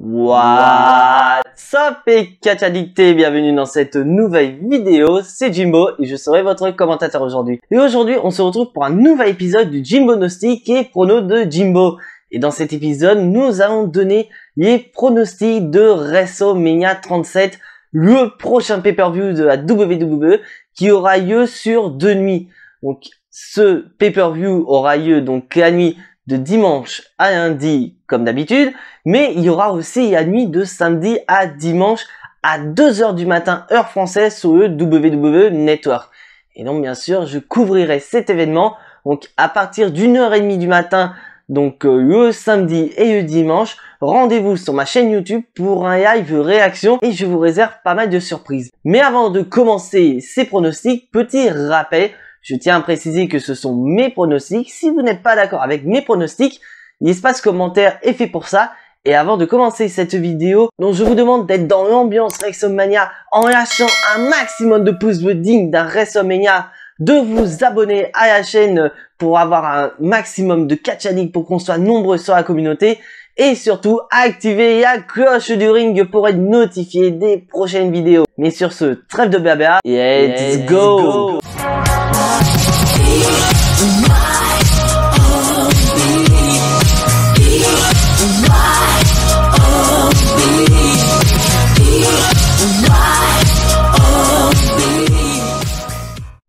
What's up et catch addicté, bienvenue dans cette nouvelle vidéo, c'est Jimbo et je serai votre commentateur aujourd'hui. Et aujourd'hui on se retrouve pour un nouvel épisode du Jimbonostic et pronos de Jimbo. Et dans cet épisode nous allons donner les pronostics de WrestleMania 37, le prochain pay-per-view de la WWE qui aura lieu sur 2 nuits. Donc ce pay-per-view aura lieu donc la nuit de dimanche à lundi comme d'habitude, mais il y aura aussi la nuit de samedi à dimanche à 2 h du matin heure française sur le WWE Network. Et donc bien sûr je couvrirai cet événement donc à partir d'1h30 du matin, donc le samedi et le dimanche. Rendez-vous sur ma chaîne YouTube pour un live réaction et je vous réserve pas mal de surprises. Mais avant de commencer ces pronostics, petit rappel, je tiens à préciser que ce sont mes pronostics. Si vous n'êtes pas d'accord avec mes pronostics, l'espace commentaire est fait pour ça. Et avant de commencer cette vidéo, donc je vous demande d'être dans l'ambiance WrestleMania en lâchant un maximum de pouces bleus dignes d'un WrestleMania, de vous abonner à la chaîne pour avoir un maximum de catch addict pour qu'on soit nombreux sur la communauté. Et surtout, activez la cloche du ring pour être notifié des prochaines vidéos. Mais sur ce, trêve de blabla, let's go.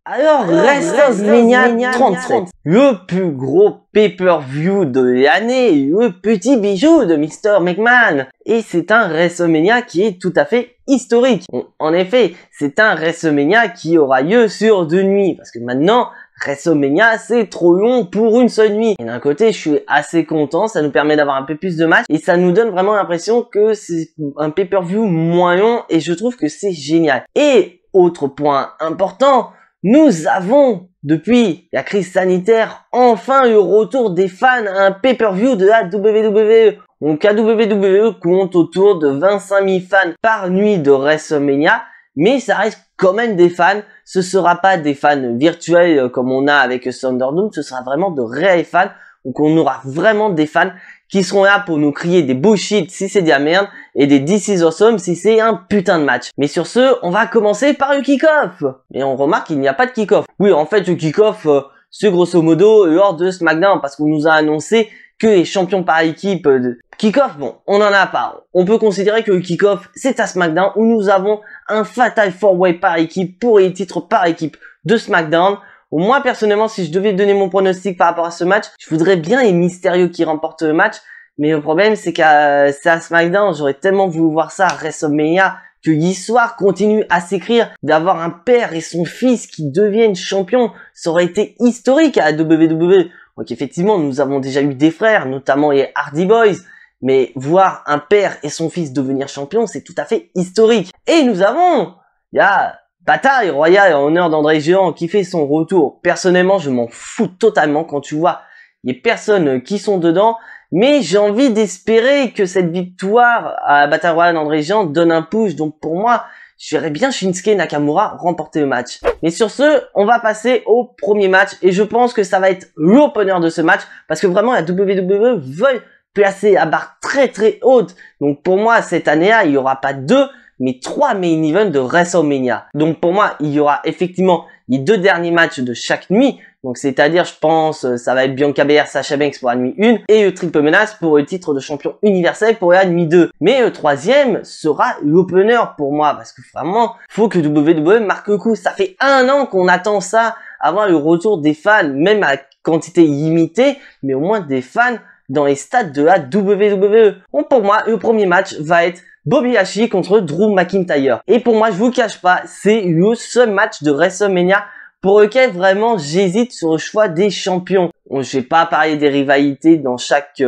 Alors, WrestleMania 37, le plus gros pay-per-view de l'année, le petit bijou de Mr. McMahon. Et c'est un WrestleMania qui est tout à fait historique. En effet, c'est un WrestleMania qui aura lieu sur 2 nuits. Parce que maintenant, WrestleMania, c'est trop long pour une seule nuit. Et d'un côté, je suis assez content, ça nous permet d'avoir un peu plus de matchs. Et ça nous donne vraiment l'impression que c'est un pay-per-view moins long. Et je trouve que c'est génial. Et autre point important, nous avons, depuis la crise sanitaire, enfin le retour des fans à un pay-per-view de la WWE. Donc la WWE compte autour de 25 000 fans par nuit de WrestleMania, mais ça reste quand même des fans. Ce sera pas des fans virtuels comme on a avec Thunderdome, ce sera vraiment de réels fans. Donc on aura vraiment des fans qui seront là pour nous crier des bullshit si c'est de la merde et des This is awesome si c'est un putain de match. Mais sur ce, on va commencer par le kick-off. Et on remarque qu'il n'y a pas de kick-off. Oui, en fait, le kick-off, c'est grosso modo lors de SmackDown parce qu'on nous a annoncé que les champions par équipe de kick-off, bon, on en a pas. On peut considérer que le kick-off, c'est à SmackDown où nous avons un Fatal 4-Way par équipe pour les titres par équipe de SmackDown. Moi, personnellement, si je devais donner mon pronostic par rapport à ce match, je voudrais bien les mystérieux qui remportent le match. Mais le problème, c'est qu'à SmackDown, j'aurais tellement voulu voir ça à WrestleMania que l'histoire continue à s'écrire. D'avoir un père et son fils qui deviennent champions, ça aurait été historique à la WWE. Donc effectivement, nous avons déjà eu des frères, notamment les Hardy Boys. Mais voir un père et son fils devenir champions, c'est tout à fait historique. Et nous avons, il y a bataille royale en honneur d'André Géant qui fait son retour. Personnellement, je m'en fous totalement quand tu vois les personnes qui sont dedans. Mais j'ai envie d'espérer que cette victoire à la bataille royale d'André Géant donne un push. Donc pour moi, je verrais bien Shinsuke Nakamura remporter le match. Mais sur ce, on va passer au premier match. Et je pense que ça va être l'opener de ce match. Parce que vraiment, la WWE veut placer la barre très très haute. Donc pour moi, cette année-là, il n'y aura pas 2, mais 3 main events de WrestleMania. Donc pour moi, il y aura effectivement les 2 derniers matchs de chaque nuit. Donc c'est-à-dire, je pense, ça va être Bianca Belair, Sasha Banks pour la nuit 1 et le triple menace pour le titre de champion universel pour la nuit 2. Mais le troisième sera l'opener pour moi parce que vraiment, faut que WWE marque le coup. Ça fait 1 an qu'on attend ça, avoir le retour des fans, même à quantité limitée, mais au moins des fans dans les stades de la WWE. Donc pour moi, le premier match va être Bobby Lashley contre Drew McIntyre. Et pour moi, je vous cache pas, c'est le seul match de WrestleMania pour lequel vraiment j'hésite sur le choix des champions. Je vais pas parler des rivalités dans chaque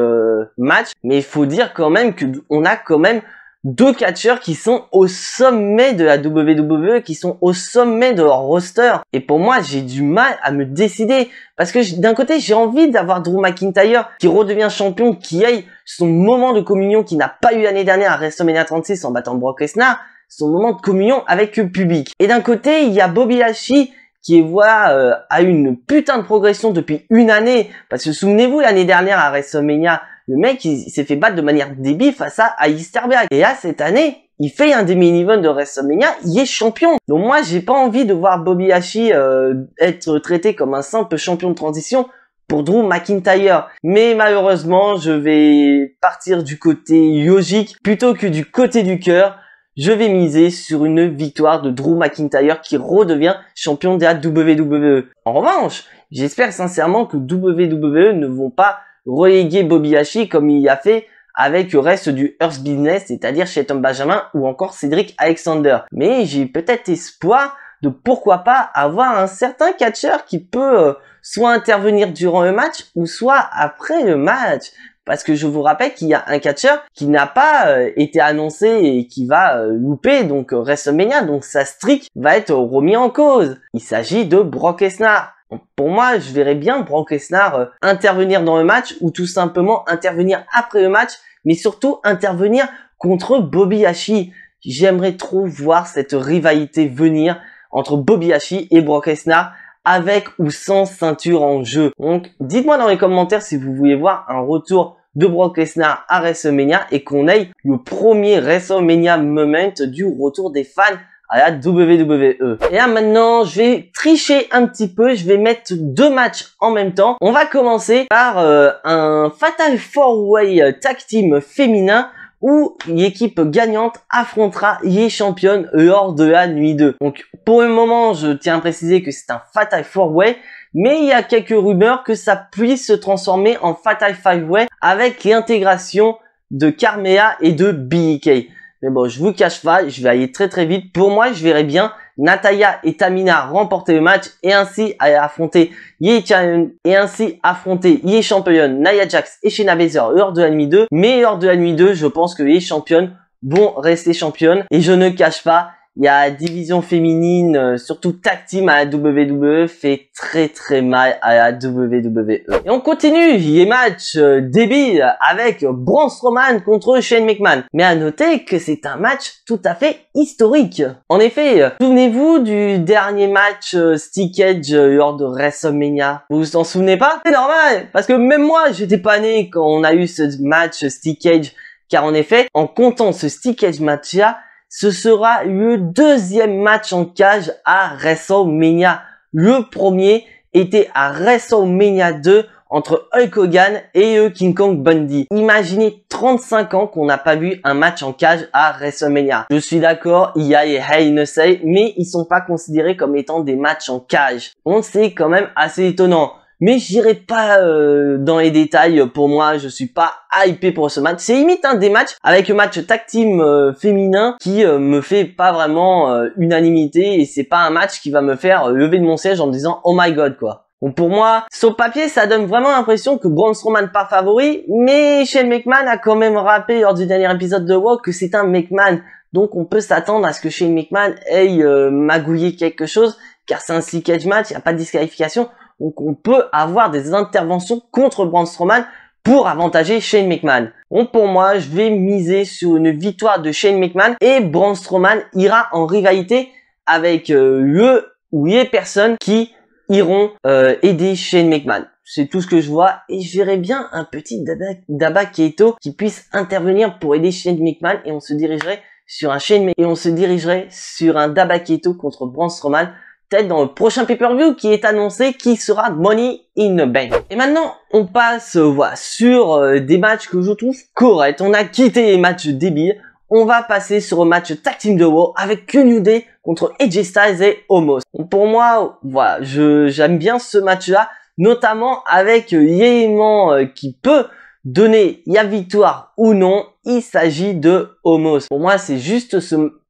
match, mais il faut dire quand même que on a quand même 2 catcheurs qui sont au sommet de la WWE, qui sont au sommet de leur roster. Et pour moi, j'ai du mal à me décider. Parce que d'un côté, j'ai envie d'avoir Drew McIntyre qui redevient champion, qui aille son moment de communion qu'il n'a pas eu l'année dernière à WrestleMania 36 en battant Brock Lesnar, son moment de communion avec le public. Et d'un côté, il y a Bobby Lashley qui a eu une putain de progression depuis 1 année. Parce que souvenez-vous, l'année dernière à WrestleMania, Le mec, il s'est fait battre de manière débile face à Aleister Black. Et là, cette année, il fait un des mini-events de WrestleMania, il est champion. Donc moi, j'ai pas envie de voir Bobby Lashley être traité comme un simple champion de transition pour Drew McIntyre. Mais malheureusement, je vais partir du côté logique plutôt que du côté du cœur. Je vais miser sur une victoire de Drew McIntyre qui redevient champion de la WWE. En revanche, j'espère sincèrement que WWE ne vont pas reléguer Bobby Lashley comme il y a fait avec le reste du Earth Business, c'est-à-dire Shelton Benjamin ou encore Cedric Alexander. Mais j'ai peut-être espoir de pourquoi pas avoir un certain catcheur qui peut soit intervenir durant le match ou soit après le match. Parce que je vous rappelle qu'il y a un catcheur qui n'a pas été annoncé et qui va louper donc WrestleMania, donc sa streak va être remis en cause. Il s'agit de Brock Lesnar. Pour moi, je verrais bien Brock Lesnar intervenir dans le match ou tout simplement intervenir après le match, mais surtout intervenir contre Bobby Lashley. J'aimerais trop voir cette rivalité venir entre Bobby Lashley et Brock Lesnar avec ou sans ceinture en jeu. Donc, dites-moi dans les commentaires si vous voulez voir un retour de Brock Lesnar à WrestleMania et qu'on ait le premier WrestleMania moment du retour des fans à la WWE. Et là maintenant, je vais tricher un petit peu, je vais mettre deux matchs en même temps. On va commencer par un Fatal 4-Way Tag Team féminin où l'équipe gagnante affrontera les championnes lors de la nuit 2. Donc pour le moment, je tiens à préciser que c'est un Fatal 4-Way, mais il y a quelques rumeurs que ça puisse se transformer en Fatal 5-Way avec l'intégration de Carmella et de Billie Kay. Mais bon, je vous cache pas, je vais aller très vite. Pour moi, je verrais bien Natalya et Tamina remporter le match et ainsi affronter les championnes Nia Jax et Shayna Baszler lors de la nuit 2. Mais lors de la nuit 2, je pense que les championnes vont rester championnes. Et je ne cache pas, il y a la division féminine, surtout tag team à la WWE, fait très mal à la WWE. Et on continue les matchs débiles avec Braun Strowman contre Shane McMahon. Mais à noter que c'est un match tout à fait historique. En effet, souvenez-vous du dernier match Steel Cage lors de WrestleMania? Vous vous en souvenez pas? C'est normal, parce que même moi, j'étais pas né quand on a eu ce match Steel Cage. Car en effet, en comptant ce Steel Cage match-là, ce sera le deuxième match en cage à WrestleMania. Le premier était à WrestleMania 2 entre Hulk Hogan et King Kong Bundy. Imaginez 35 ans qu'on n'a pas vu un match en cage à WrestleMania. Je suis d'accord, il y a les Hell in a Cell, mais ils sont pas considérés comme étant des matchs en cage. Donc c'est quand même assez étonnant. Mais j'irai pas dans les détails. Pour moi, je suis pas hypé pour ce match. C'est limite un des matchs avec le match tag team féminin qui me fait pas vraiment unanimité et c'est pas un match qui va me faire lever de mon siège en me disant oh my god quoi. Donc pour moi, sur le papier, ça donne vraiment l'impression que Braun Strowman pas favori, mais Shane McMahon a quand même rappelé lors du dernier épisode de Raw que c'est un McMahon. Donc on peut s'attendre à ce que Shane McMahon ait magouillé quelque chose, car c'est un Steel Cage match, il n'y a pas de disqualification. Donc on peut avoir des interventions contre Braun Strowman pour avantager Shane McMahon. Donc pour moi, je vais miser sur une victoire de Shane McMahon et Braun Strowman ira en rivalité avec le ou les personnes qui iront aider Shane McMahon. C'est tout ce que je vois et je verrais bien un petit Daba Kato qui puisse intervenir pour aider Shane McMahon et on se dirigerait sur un Daba Kato contre Braun Strowman. Peut-être dans le prochain pay-per-view qui est annoncé, qui sera Money in the Bank. Et maintenant, on passe sur des matchs que je trouve corrects. On a quitté les matchs débiles. On va passer sur un match tag team de Raw avec New Day contre AJ Styles et Omos. Pour moi, voilà, j'aime bien ce match-là, notamment avec l'élément qui peut donner la victoire ou non. Il s'agit de Omos. Pour moi, c'est juste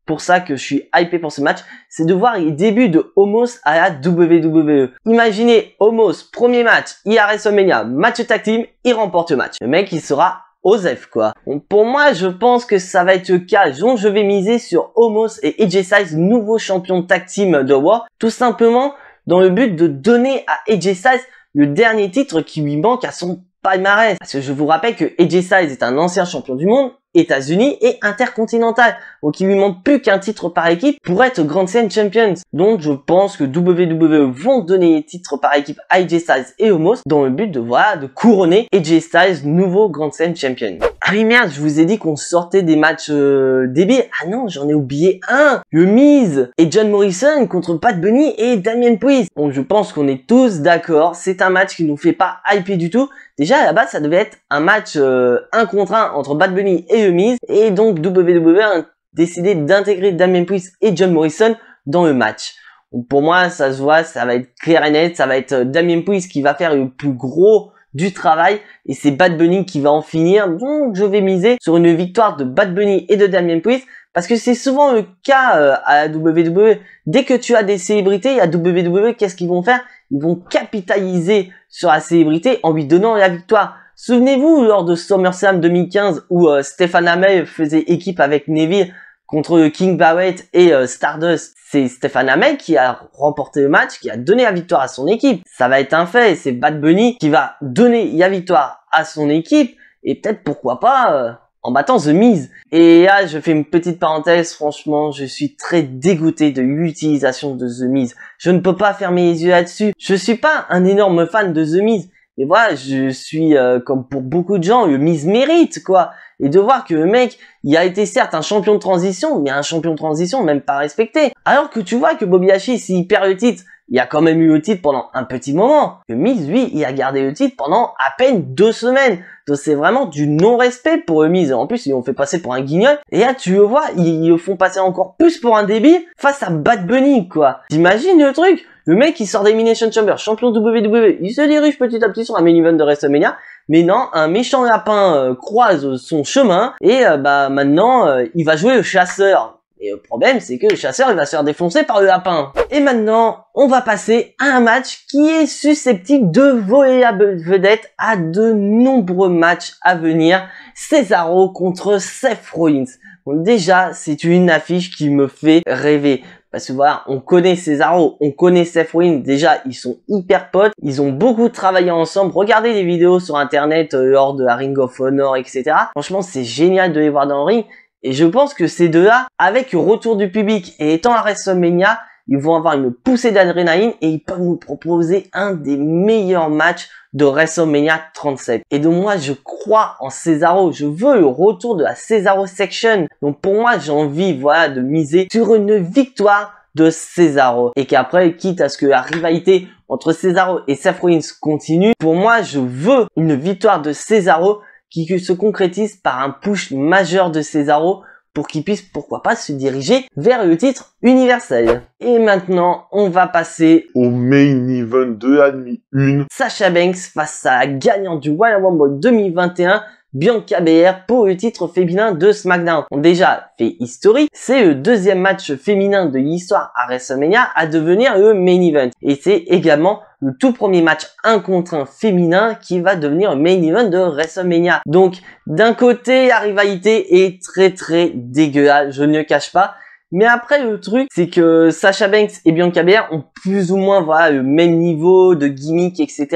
pour ça que je suis hypé pour ce match, c'est de voir les débuts de Omos à la WWE. Imaginez Omos, premier match, il y a WrestleMania, match tag team, il remporte le match. Le mec, il sera Osef quoi. Donc pour moi, je pense que ça va être le cas. Donc je vais miser sur Omos et AJ Styles, nouveau champion tag team de Raw, tout simplement dans le but de donner à AJ Styles le dernier titre qui lui manque à son palmarès. Parce que je vous rappelle que AJ Styles est un ancien champion du monde, États-Unis et intercontinental. Donc il lui manque plus qu'un titre par équipe pour être Grand Slam Champions. Donc je pense que WWE vont donner les titres par équipe à AJ Styles et Omos dans le but de de couronner AJ Styles nouveau Grand Slam Champion. Ah oui merde, je vous ai dit qu'on sortait des matchs débiles. Ah non, j'en ai oublié un. The Miz et John Morrison contre Bad Bunny et Damien Priest. Donc je pense qu'on est tous d'accord. C'est un match qui nous fait pas hyper du tout. Déjà à la base ça devait être un match 1 contre 1 entre Bad Bunny et The Miz. Et donc WWE a décidé d'intégrer Damien Priest et John Morrison dans le match. Donc pour moi ça se voit, ça va être clair et net. Ça va être Damien Priest qui va faire le plus gros du travail et c'est Bad Bunny qui va en finir. Donc je vais miser sur une victoire de Bad Bunny et de Damien Priest parce que c'est souvent le cas à la WWE. Dès que tu as des célébrités à WWE, qu'est-ce qu'ils vont faire? Ils vont capitaliser sur la célébrité en lui donnant la victoire. Souvenez-vous lors de SummerSlam 2015 où Stephen Amell faisait équipe avec Neville contre King Barrett et Stardust. C'est Stephen Amell qui a remporté le match, qui a donné la victoire à son équipe. Ça va être un fait. C'est Bad Bunny qui va donner la victoire à son équipe et peut-être pourquoi pas en battant The Miz. Et là, je fais une petite parenthèse. Franchement, je suis très dégoûté de l'utilisation de The Miz. Je ne peux pas fermer les yeux là-dessus. Je suis pas un énorme fan de The Miz. Mais voilà, je suis comme pour beaucoup de gens, le Miz mérite quoi. Et de voir que le mec, il a été certes un champion de transition, mais un champion de transition même pas respecté. Alors que tu vois que Bobby Lashley, s'il perd le titre, il a quand même eu le titre pendant un petit moment. Le Miz, lui, il a gardé le titre pendant à peine 2 semaines. Donc c'est vraiment du non-respect pour le Miz. En plus, ils l'ont fait passer pour un guignol. Et là, tu le vois, ils le font passer encore plus pour un débile face à Bad Bunny, quoi. T'imagines le truc? Le mec, il sort d'Elimination Chamber, champion WWE. Il se dirige petit à petit sur un main event de WrestleMania. Mais non, un méchant lapin croise son chemin. Et maintenant, il va jouer le chasseur. Et le problème, c'est que le chasseur, il va se faire défoncer par le lapin. Et maintenant, on va passer à un match qui est susceptible de voler la vedette à de nombreux matchs à venir. Cesaro contre Seth Rollins. Donc déjà, c'est une affiche qui me fait rêver. Parce que voilà, on connaît Cesaro, on connaît Seth Rollins. Déjà, ils sont hyper potes. Ils ont beaucoup travaillé ensemble. Regardez les vidéos sur internet lors de la Ring of Honor, etc. Franchement, c'est génial de les voir dans le ring. Et je pense que ces deux-là, avec le retour du public et étant à WrestleMania, ils vont avoir une poussée d'adrénaline et ils peuvent nous proposer un des meilleurs matchs de WrestleMania 37. Et donc moi, je crois en Cesaro. Je veux le retour de la Cesaro Section. Donc pour moi, j'ai envie, voilà, de miser sur une victoire de Cesaro. Et qu'après, quitte à ce que la rivalité entre Cesaro et Seth Rollins continue, pour moi, je veux une victoire de Cesaro qui se concrétise par un push majeur de Cesaro pour qu'il puisse, pourquoi pas, se diriger vers le titre universel. Et maintenant, on va passer au main event de la nuit 1. Sasha Banks face à la gagnante du Royal Rumble 2021, Bianca Belair, pour le titre féminin de SmackDown. Déjà, fait historique, c'est le deuxième match féminin de l'histoire à WrestleMania à devenir le main event. Et c'est également le tout premier match 1 contre 1 féminin qui va devenir le main event de WrestleMania. Donc, d'un côté, la rivalité est très dégueulasse, je ne le cache pas. Mais après, le truc, c'est que Sasha Banks et Bianca Belair ont plus ou moins, voilà, le même niveau de gimmick, etc.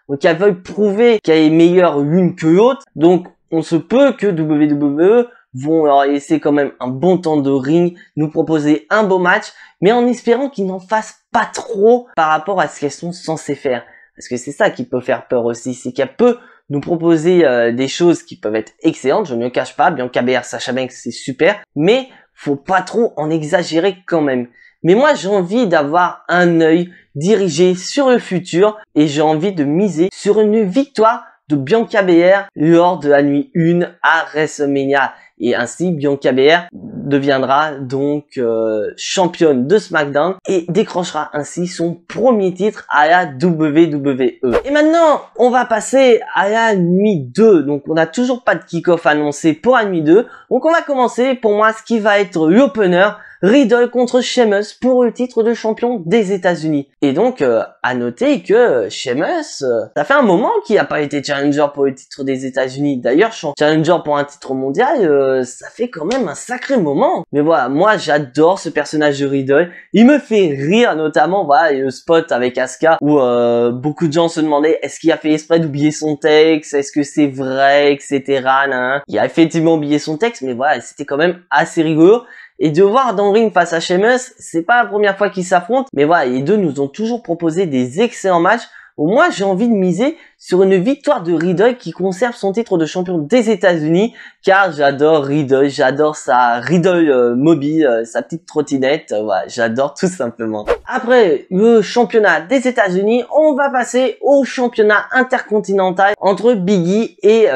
Donc, elles veulent prouver qu'elle est meilleure l'une que l'autre. Donc, on se peut que WWE vont leur laisser quand même un bon temps de ring, nous proposer un beau match, mais en espérant qu'ils n'en fassent pas trop par rapport à ce qu'elles sont censées faire. Parce que c'est ça qui peut faire peur aussi, c'est qu'elle peut nous proposer des choses qui peuvent être excellentes, je ne le cache pas, Bianca Belair, Sasha Banks, c'est super, mais faut pas trop en exagérer quand même. Mais moi, j'ai envie d'avoir un œil dirigé sur le futur et j'ai envie de miser sur une victoire de Bianca Belair lors de la nuit 1 à WrestleMania. Et ainsi, Bianca Belair deviendra donc championne de SmackDown et décrochera ainsi son premier titre à la WWE. Et maintenant, on va passer à la nuit 2. Donc, on n'a toujours pas de kick-off annoncé pour la nuit 2. Donc, on va commencer pour moi ce qui va être l'opener Riddle contre Sheamus pour le titre de champion des États-Unis. Et donc, à noter que Sheamus, ça fait un moment qu'il n'a pas été challenger pour le titre des États-Unis. D'ailleurs, challenger pour un titre mondial, ça fait quand même un sacré moment. Mais voilà, moi j'adore ce personnage de Riddle. Il me fait rire, notamment, voilà, le spot avec Asuka où beaucoup de gens se demandaient est-ce qu'il a fait exprès d'oublier son texte, est-ce que c'est vrai, etc. Nan. Il a effectivement oublié son texte, mais voilà, c'était quand même assez rigolo. Et de voir dans le ring face à Sheamus, c'est pas la première fois qu'ils s'affrontent, mais voilà, les deux nous ont toujours proposé des excellents matchs. Moi, j'ai envie de miser sur une victoire de Riddle qui conserve son titre de champion des États-Unis, car j'adore Riddle, j'adore sa Riddle mobile, sa petite trottinette, voilà, j'adore tout simplement. Après le championnat des États-Unis, on va passer au championnat intercontinental entre Big E et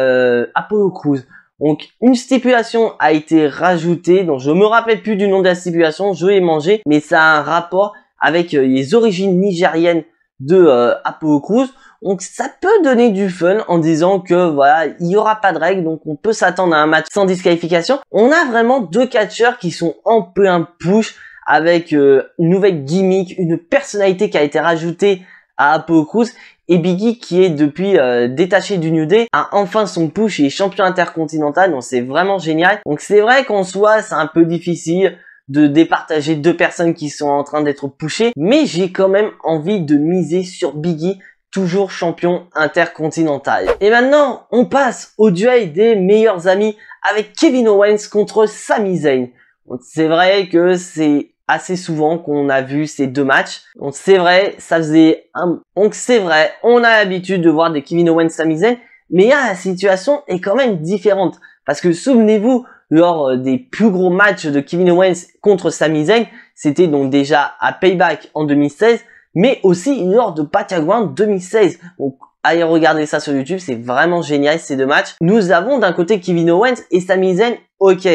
Apollo Crews. Donc, une stipulation a été rajoutée, donc je me rappelle plus du nom de la stipulation, je l'ai mangé, mais ça a un rapport avec les origines nigériennes de Apollo Crews. Donc, ça peut donner du fun en disant que voilà, il y aura pas de règles, donc on peut s'attendre à un match sans disqualification. On a vraiment deux catcheurs qui sont en plein push avec une nouvelle gimmick, une personnalité qui a été rajoutée à Apollo Crews. Et Big E qui est depuis détaché du New Day a enfin son push et est champion intercontinental, donc c'est vraiment génial. Donc c'est vrai qu'en soi c'est un peu difficile de départager deux personnes qui sont en train d'être pushées, mais j'ai quand même envie de miser sur Big E, toujours champion intercontinental. Et maintenant on passe au duel des meilleurs amis avec Kevin Owens contre Sami Zayn. Donc c'est vrai que c'est assez souvent qu'on a vu ces deux matchs. Donc c'est vrai, donc c'est vrai, on a l'habitude de voir des Kevin Owens, Sami Zayn, mais là, la situation est quand même différente. Parce que souvenez-vous, lors des plus gros matchs de Kevin Owens contre Sami Zayn, c'était donc déjà à Payback en 2016, mais aussi lors de Battleground 2016. Donc allez regarder ça sur YouTube, c'est vraiment génial ces deux matchs. Nous avons d'un côté Kevin Owens et Sami Zayn, ok.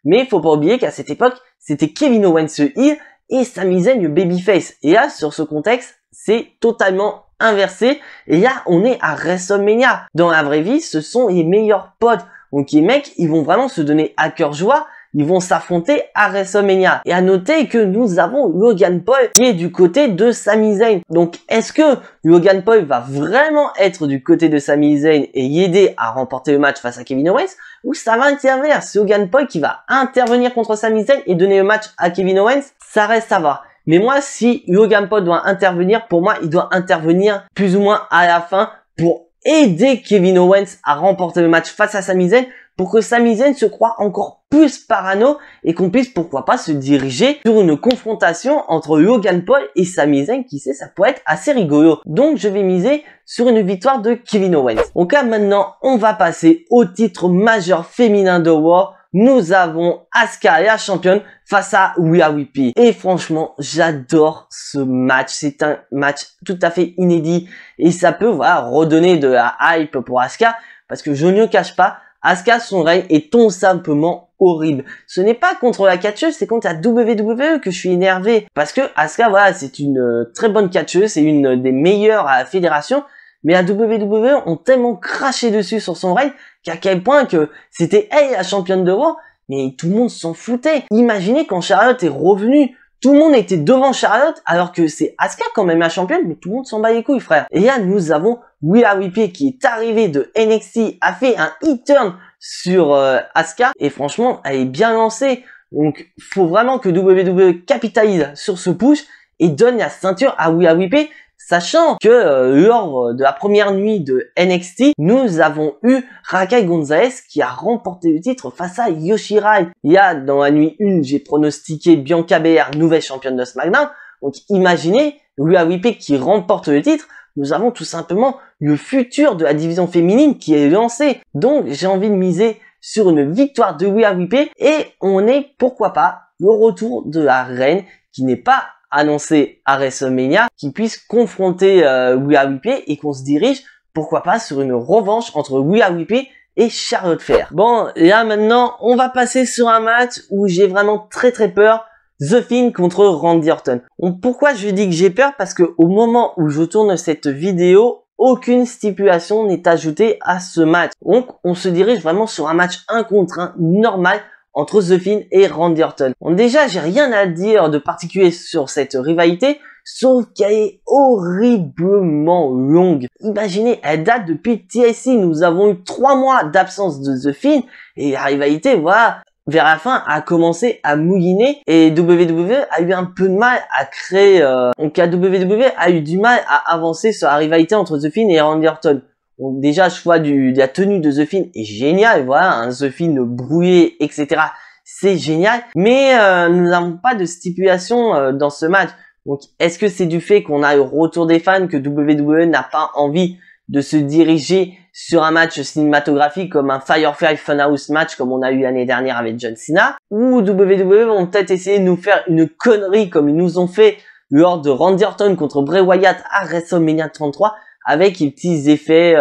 Mais il faut pas oublier qu'à cette époque, c'était Kevin Owens le heel et Sami Zayn le babyface. Et là, sur ce contexte, c'est totalement inversé. Et là, on est à WrestleMania. Dans la vraie vie, ce sont les meilleurs potes. Donc les mecs, ils vont vraiment se donner à cœur joie. Ils vont s'affronter à WrestleMania. Et à noter que nous avons Logan Paul qui est du côté de Sami Zayn. Donc est-ce que Logan Paul va vraiment être du côté de Sami Zayn et y aider à remporter le match face à Kevin Owens? Ou ça va intervenir? C'est Logan Paul qui va intervenir contre Sami Zayn et donner le match à Kevin Owens? Ça reste à voir. Mais moi, si Logan Paul doit intervenir, pour moi, il doit intervenir plus ou moins à la fin pour aider Kevin Owens à remporter le match face à Sami Zayn, pour que Sami Zayn se croie encore plus parano et qu'on puisse pourquoi pas se diriger sur une confrontation entre Logan Paul et Sami Zayn, qui sait, ça pourrait être assez rigolo. Donc je vais miser sur une victoire de Kevin Owens. Donc là maintenant on va passer au titre majeur féminin de Raw. Nous avons Asuka, la championne, face à Rhea Ripley. Et franchement, j'adore ce match. C'est un match tout à fait inédit. Et ça peut, voilà, redonner de la hype pour Asuka. Parce que je ne cache pas, Asuka, son règne est tout simplement horrible. Ce n'est pas contre la catcheuse, c'est contre la WWE que je suis énervé. Parce que Asuka, voilà, c'est une très bonne catcheuse. C'est une des meilleures à la fédération. Mais la WWE ont tellement craché dessus sur son règne qu'à quel point que c'était elle la championne de Raw, mais tout le monde s'en foutait. Imaginez quand Charlotte est revenue, tout le monde était devant Charlotte, alors que c'est Asuka quand même la championne, mais tout le monde s'en bat les couilles, frère. Et là, nous avons Rhea Ripley qui est arrivée de NXT, a fait un e-turn sur Asuka, et franchement, elle est bien lancée. Donc, faut vraiment que WWE capitalise sur ce push et donne la ceinture à Rhea Ripley. Sachant que lors de la première nuit de NXT, nous avons eu Raquel Gonzalez qui a remporté le titre face à Io Shirai. Il y a dans la nuit 1, j'ai pronostiqué Bianca Belair nouvelle championne de SmackDown. Donc imaginez Rhea Ripley qui remporte le titre. Nous avons tout simplement le futur de la division féminine qui est lancé. Donc j'ai envie de miser sur une victoire de Rhea Ripley et on est pourquoi pas le retour de la reine qui n'est pas annoncé à WrestleMania, qui puisse confronter Rhea Ripley et qu'on se dirige, pourquoi pas, sur une revanche entre Rhea Ripley et Charlotte Flair. Bon, là maintenant, on va passer sur un match où j'ai vraiment très peur. The Fiend contre Randy Orton. Donc, pourquoi je dis que j'ai peur? Parce que au moment où je tourne cette vidéo, aucune stipulation n'est ajoutée à ce match. Donc, on se dirige vraiment sur un match 1 contre 1 normal entre The Fiend et Randy Orton. Bon, déjà, j'ai rien à dire de particulier sur cette rivalité, sauf qu'elle est horriblement longue. Imaginez, elle date depuis TLC, nous avons eu 3 mois d'absence de The Fiend, et la rivalité, voilà, vers la fin, a commencé à mouilliner, et WWE a eu un peu de mal à créer, donc la WWE a eu du mal à avancer sur la rivalité entre The Fiend et Randy Orton. Donc déjà, le choix de la tenue de The Fiend est génial, voilà, un The Fiend brouillé, etc. C'est génial, mais nous n'avons pas de stipulation dans ce match. Donc, est-ce que c'est du fait qu'on a le retour des fans, que WWE n'a pas envie de se diriger sur un match cinématographique comme un Firefly Funhouse match comme on a eu l'année dernière avec John Cena, ou WWE vont peut-être essayer de nous faire une connerie comme ils nous ont fait lors de Randy Orton contre Bray Wyatt à WrestleMania 33 avec les petits effets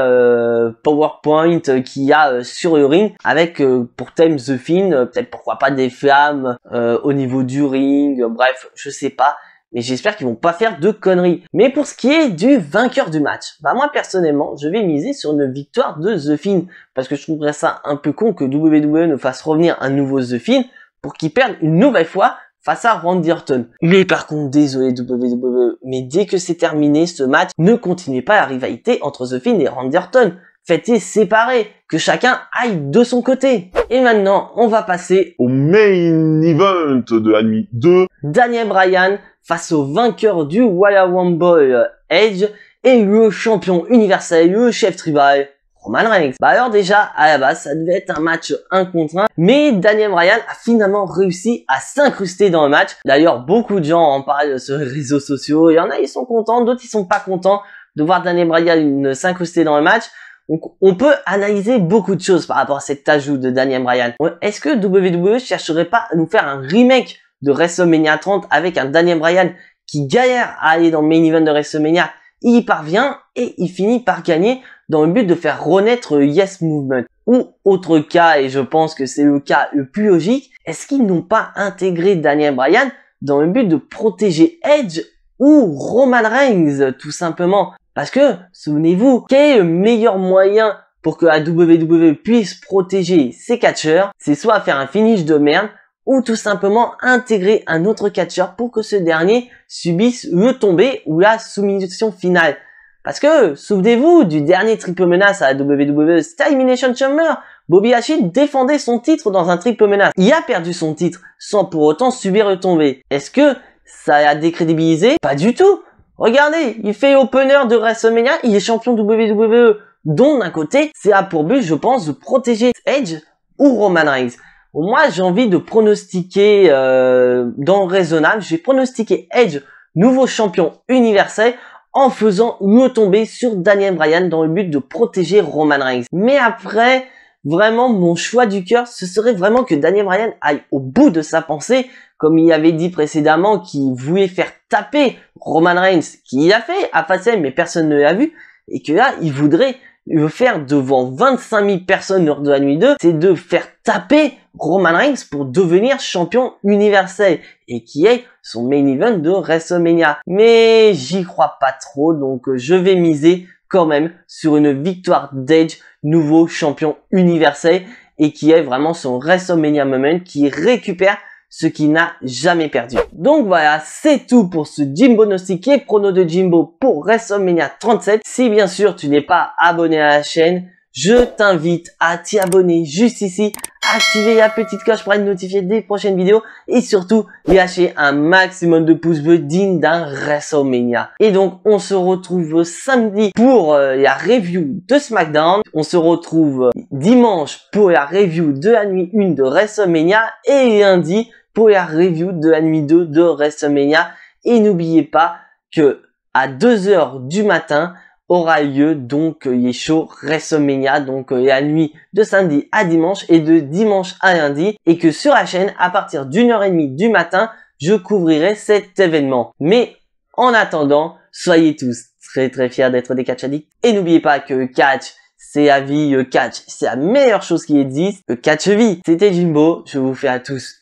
PowerPoint qu'il y a sur le ring avec pour thème The Fiend, peut-être pourquoi pas des flammes au niveau du ring, bref, je sais pas. Mais j'espère qu'ils vont pas faire de conneries. Mais pour ce qui est du vainqueur du match, bah moi personnellement, je vais miser sur une victoire de The Fiend. Parce que je trouverais ça un peu con que WWE ne fasse revenir un nouveau The Fiend pour qu'il perde une nouvelle fois face à Randy Orton. Mais par contre, désolé WWE, mais dès que c'est terminé ce match, ne continuez pas la rivalité entre The Fiend et Randy Orton. Faites-les séparer, que chacun aille de son côté. Et maintenant, on va passer au main event de la nuit 2. Daniel Bryan face au vainqueur du Royal Rumble Edge et le champion universel, le chef tribal Roman Reigns. Bah alors déjà, à la base, ça devait être un match 1 contre 1, mais Daniel Bryan a finalement réussi à s'incruster dans le match. D'ailleurs, beaucoup de gens en parlent sur les réseaux sociaux. Il y en a, ils sont contents, d'autres, ils sont pas contents de voir Daniel Bryan s'incruster dans le match. Donc, on peut analyser beaucoup de choses par rapport à cet ajout de Daniel Bryan. Est-ce que WWE chercherait pas à nous faire un remake de WrestleMania 30 avec un Daniel Bryan qui galère à aller dans le main event de WrestleMania? Il y parvient et il finit par gagner dans le but de faire renaître le Yes Movement. Ou autre cas, et je pense que c'est le cas le plus logique, est-ce qu'ils n'ont pas intégré Daniel Bryan dans le but de protéger Edge ou Roman Reigns, tout simplement? Parce que, souvenez-vous, quel est le meilleur moyen pour que la WWE puisse protéger ses catcheurs? C'est soit faire un finish de merde, ou tout simplement intégrer un autre catcheur pour que ce dernier subisse le tombé ou la soumission finale. Parce que, souvenez-vous du dernier triple menace à la WWE, c'était Elimination Chamber. Bobby Lashley défendait son titre dans un triple menace. Il a perdu son titre sans pour autant subir le tombé. Est-ce que ça a décrédibilisé? Pas du tout. Regardez, il fait opener de WrestleMania, il est champion WWE. Donc d'un côté, c'est a pour but, je pense, de protéger Edge ou Roman Reigns. Moi, j'ai envie de pronostiquer dans le raisonnable. Je vais pronostiquer Edge, nouveau champion universel, en faisant me tomber sur Daniel Bryan dans le but de protéger Roman Reigns. Mais après, vraiment, mon choix du cœur, ce serait vraiment que Daniel Bryan aille au bout de sa pensée, comme il avait dit précédemment, qu'il voulait faire taper Roman Reigns, qu'il a fait à Fastlane, mais personne ne l'a vu, et que là, il voudrait le faire devant 25 000 personnes lors de la nuit 2, c'est de faire taper Roman Reigns pour devenir champion universel et qui est son main event de WrestleMania. Mais j'y crois pas trop, donc je vais miser quand même sur une victoire d'Edge, nouveau champion universel, et qui est vraiment son WrestleMania moment qui récupère ce qu'il n'a jamais perdu. Donc voilà, c'est tout pour ce Jimbo Gnostiqué, prono de Jimbo pour WrestleMania 37. Si bien sûr tu n'es pas abonné à la chaîne, je t'invite à t'y abonner juste ici, activer la petite cloche pour être notifié des prochaines vidéos et surtout lâcher un maximum de pouces bleus digne d'un WrestleMania. Et donc on se retrouve samedi pour la review de SmackDown, on se retrouve dimanche pour la review de la nuit 1 de WrestleMania et lundi pour la review de la nuit 2 de WrestleMania. Et n'oubliez pas que à 2h du matin aura lieu donc les shows WrestleMania, donc la nuit de samedi à dimanche et de dimanche à lundi, et que sur la chaîne à partir d'1h30 du matin je couvrirai cet événement. Mais en attendant, soyez tous très fiers d'être des catch addicts et n'oubliez pas que le catch c'est la vie, le catch c'est la meilleure chose qui existe, le catch vie. C'était Jimbo, je vous fais à tous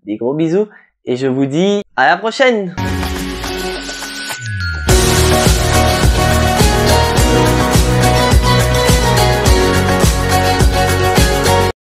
des gros bisous et je vous dis à la prochaine.